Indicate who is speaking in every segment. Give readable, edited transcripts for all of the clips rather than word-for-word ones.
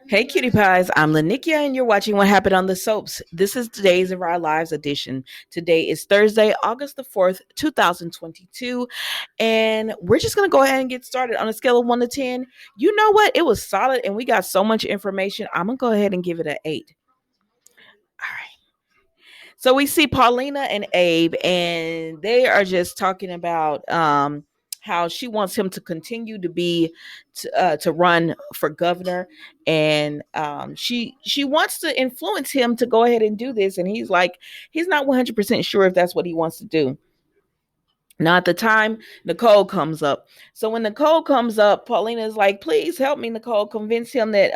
Speaker 1: Hey, cutie pies. I'm Lanikia, and you're watching What Happened on the Soaps. This is the Days of Our Lives edition. Today is Thursday, August the 4th, 2022. And we're just going to go ahead and get started on a scale of 1 to 10. You know what? It was solid, and we got so much information. I'm going to go ahead and give it an 8. All right. So we see Paulina and Abe, and they are just talking about how she wants him to continue to be to run for governor, and she wants to influence him to go ahead and do this, and he's like he's not 100% sure if that's what he wants to do. Now, at the time, Nicole comes up. So when Nicole comes up, Paulina is like, please help me, Nicole, convince him that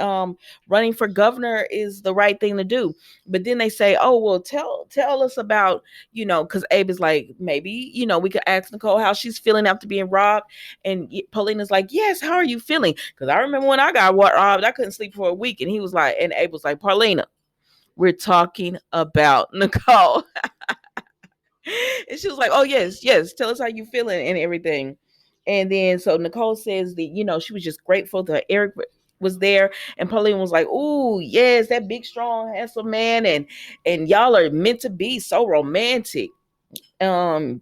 Speaker 1: running for governor is the right thing to do. But then they say, oh, well, tell us about, because Abe is like, maybe, we could ask Nicole how she's feeling after being robbed. And Paulina's like, yes, how are you feeling? Because I remember when I got robbed, I couldn't sleep for a week. And he was like, and Abe was like, Paulina, we're talking about Nicole. And she was like, oh, yes, yes, tell us how you feeling and everything. And then so Nicole says that, she was just grateful that Eric was there. And Pauline was like, oh, yes, that big, strong, handsome man. And y'all are meant to be so romantic. Um,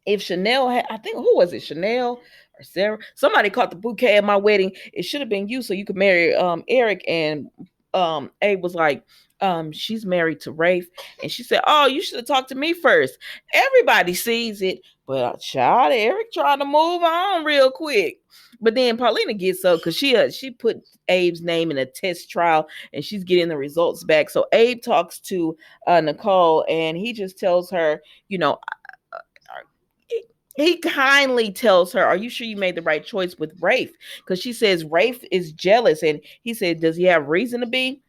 Speaker 1: if Chanel had, I think, who was it, Chanel or Sarah? Somebody caught the bouquet at my wedding. It should have been you so you could marry Eric. And Abe was like, she's married to Rafe. And she said, oh, you should have talked to me first. Everybody sees it, but child, Eric trying to move on real quick. But then Paulina gets up because she put Abe's name in a test trial and she's getting the results back. So Abe talks to Nicole and he just tells her, he kindly tells her, are you sure you made the right choice with Rafe? Because she says Rafe is jealous. And he said, does he have reason to be?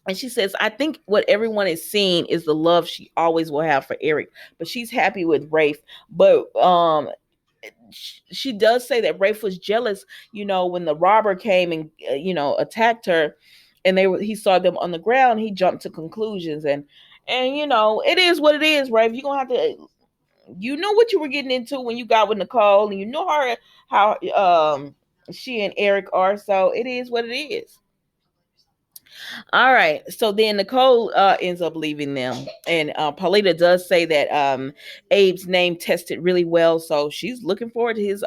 Speaker 1: And she says, I think what everyone is seeing is the love she always will have for Eric. But she's happy with Rafe. But she does say that Rafe was jealous, when the robber came and, attacked her and he saw them on the ground, he jumped to conclusions. And it is what it is, Rafe. You're going to have to, what you were getting into when you got with Nicole, and how she and Eric are. So it is what it is. All right. So then Nicole ends up leaving them, and Paulina does say that Abe's name tested really well, so she's looking forward to his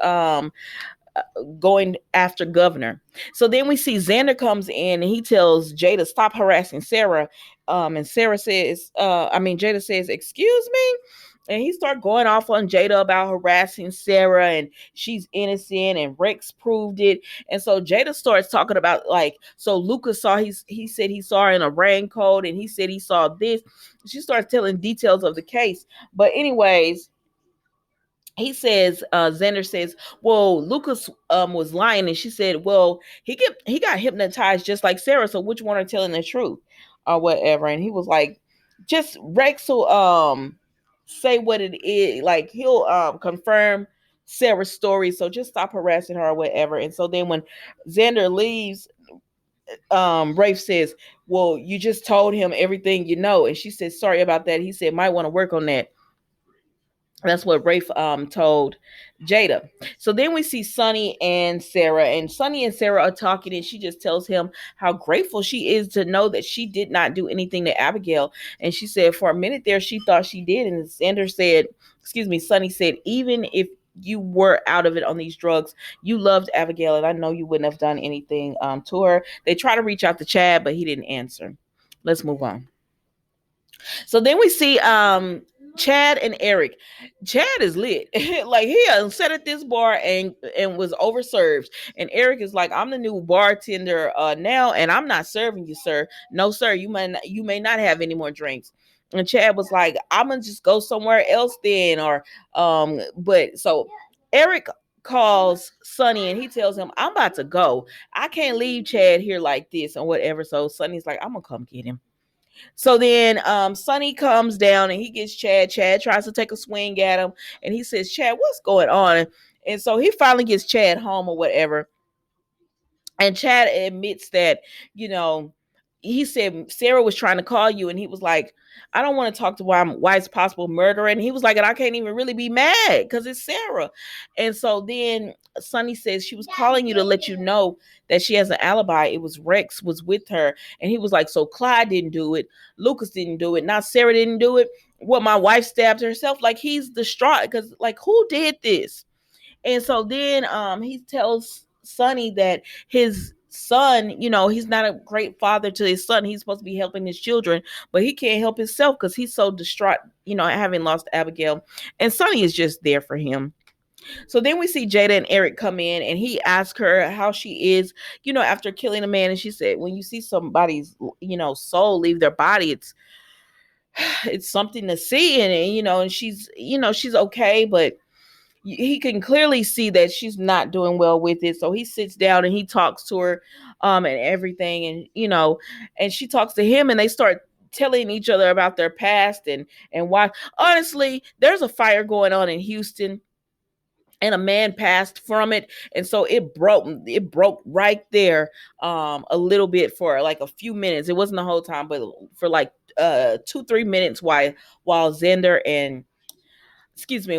Speaker 1: going after governor. So then we see Xander comes in and he tells Jada stop harassing Sarah. And Sarah says, Jada says, excuse me. And he started going off on Jada about harassing Sarah and she's innocent and Rex proved it. And so Jada starts talking about so Lucas saw he said he saw her in a raincoat and he said he saw this. She starts telling details of the case. But anyways, Xander says, well, Lucas was lying, and she said, well, he got hypnotized just like Sarah, so which one are telling the truth or whatever? And he was like, just Rex will say what it is, like he'll confirm Sarah's story, so just stop harassing her or whatever. And so then when Xander leaves, Rafe says, well, you just told him everything you know. And she says, sorry about that. He said, might want to work on that. That's what Rafe told Jada. So then we see Sonny and Sarah, and Sonny and Sarah are talking, and she just tells him how grateful she is to know that she did not do anything to Abigail. And she said for a minute there she thought she did. And Sonny said, even if you were out of it on these drugs, you loved Abigail, and I know you wouldn't have done anything to her. They try to reach out to Chad, but he didn't answer. Let's move on. So then we see Chad and Eric. Chad is lit. Like he sat at this bar and was overserved. And Eric is like, I'm the new bartender now, and I'm not serving you, sir. No, sir, you may not have any more drinks. And Chad was like, I'm gonna just go somewhere else then. Or but so Eric calls Sonny and he tells him, I'm about to go. I can't leave Chad here like this and whatever. So Sonny's like, I'm gonna come get him. So then Sonny comes down and he gets Chad. Chad tries to take a swing at him and he says, Chad, what's going on? And so he finally gets Chad home or whatever. And Chad admits that, you know, he said Sarah was trying to call you, and he was like, I don't want to talk to wife's possible murderer. And he was like, and I can't even really be mad because it's Sarah. And so then Sonny says she was calling you to let you know that she has an alibi. It was Rex was with her. And he was like, so Clyde didn't do it. Lucas didn't do it. Not Sarah didn't do it. What, my wife stabbed herself? Like, he's distraught because, like, who did this? And so then he tells Sonny that his son, he's not a great father to his son. He's supposed to be helping his children, but he can't help himself because he's so distraught, having lost Abigail. And Sonny is just there for him. So then we see Jada and Eric come in, and he asks her how she is, after killing a man. And she said, when you see somebody's, soul leave their body, it's something to see. And she's okay, but he can clearly see that she's not doing well with it. So he sits down and he talks to her and everything. And she talks to him, and they start telling each other about their past and why. Honestly, there's a fire going on in Houston, and a man passed from it, and so it broke right there a little bit for like a few minutes. It wasn't the whole time, but for like 2-3 minutes while Xander and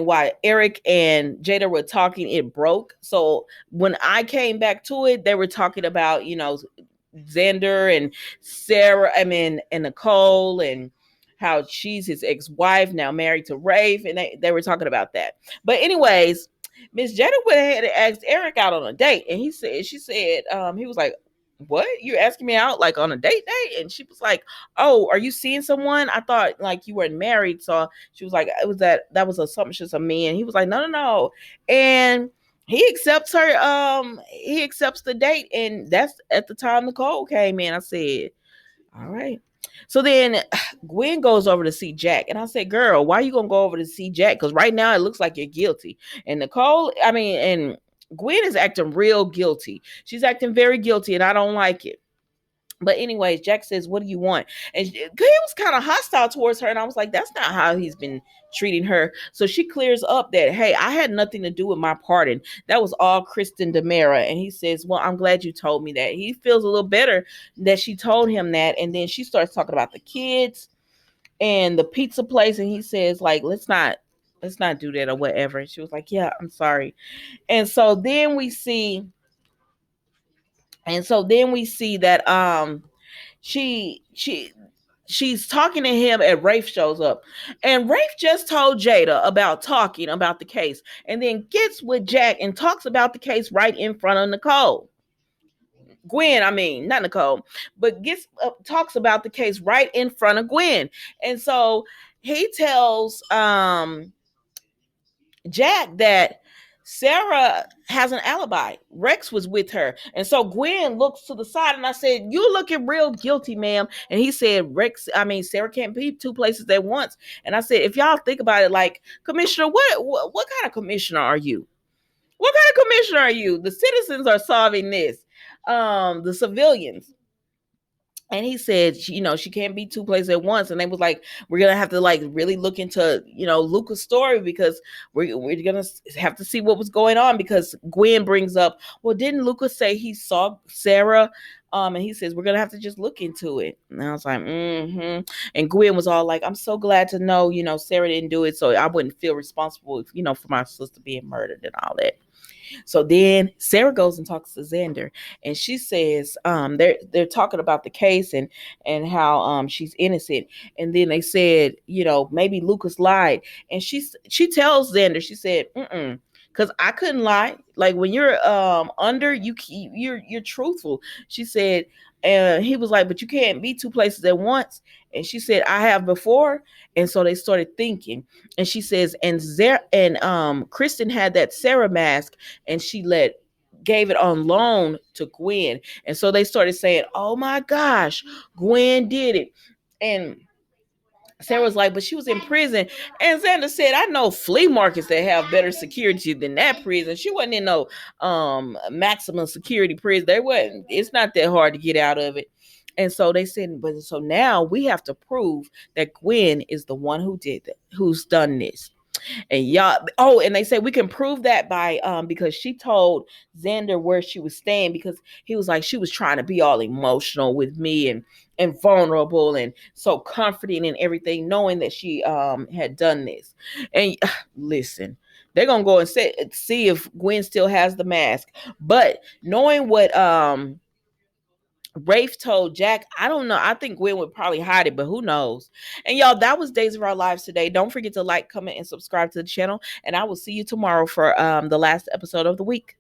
Speaker 1: while Eric and Jada were talking, it broke. So when I came back to it, they were talking about, Xander and Sarah, and Nicole, and how she's his ex-wife, now married to Rafe, and they were talking about that. But anyways, Miss Jada went ahead and asked Eric out on a date, and he was like, what? You're asking me out like on a date? And she was like, oh, are you seeing someone? I thought like you weren't married. So she was like, it was that was assumptions of me. And he was like, no. And he accepts he accepts the date. And that's at the time Nicole came in. I said, all right. So then Gwen goes over to see Jack. And I said, girl, why are you going to go over to see Jack? Because right now it looks like you're guilty. And and Gwen is acting real guilty. She's acting very guilty, and I don't like it. But anyways, Jack says, what do you want? And he was kind of hostile towards her. And I was like, that's not how he's been treating her. So she clears up that, hey, I had nothing to do with my pardon. That was all Kristen DiMera. And he says, well, I'm glad you told me that. He feels a little better that she told him that. And then she starts talking about the kids and the pizza place. And he says, like, let's not do that or whatever. And she was like, yeah, I'm sorry. And so then we see that she's talking to him, and Rafe shows up. And Rafe just told Jada about talking about the case, and then gets with Jack and talks about the case right in front of Nicole. Gwen, not Nicole, but talks about the case right in front of Gwen. And so he tells Jack that Sarah has an alibi. Rex was with her. And so Gwen looks to the side, and I said, you looking real guilty, ma'am. And he said, Sarah can't be two places at once. And I said, if y'all think about it, like, Commissioner, what kind of commissioner are you? What kind of commissioner are you? The citizens are solving this. The civilians. And he said, she can't be two places at once. And they was like, we're going to have to like really look into, Lucas' story, because we're going to have to see what was going on, because Gwen brings up, well, didn't Lucas say he saw Sarah? And he says, we're going to have to just look into it. And I was like, mm-hmm. And Gwen was all like, I'm so glad to know, Sarah didn't do it, so I wouldn't feel responsible, for my sister being murdered and all that. So then Sarah goes and talks to Xander, and she says they're talking about the case and how she's innocent. And then they said, maybe Lucas lied. And she tells Xander, she said, because I couldn't lie. Like, when you're under, you're truthful. She said, and he was like, but you can't be two places at once. And she said, I have before. And so they started thinking. And she says, and Kristen had that Sarah mask, and she gave it on loan to Gwen. And so they started saying, oh my gosh, Gwen did it. And Sarah was like, but she was in prison. And Xander said, I know flea markets that have better security than that prison. She wasn't in no maximum security prison. It's not that hard to get out of it. And so they said, but so now we have to prove that Gwen is the one who's done this. And y'all, oh, and they say we can prove that by because she told Xander where she was staying, because he was like, she was trying to be all emotional with me and vulnerable and so comforting and everything, knowing that she had done this. And listen, they're gonna go and see if Gwen still has the mask. But knowing what Rafe told Jack, I don't know. I think Gwen would probably hide it, but who knows? And y'all, that was Days of Our Lives today. Don't forget to like, comment, and subscribe to the channel. And I will see you tomorrow for the last episode of the week.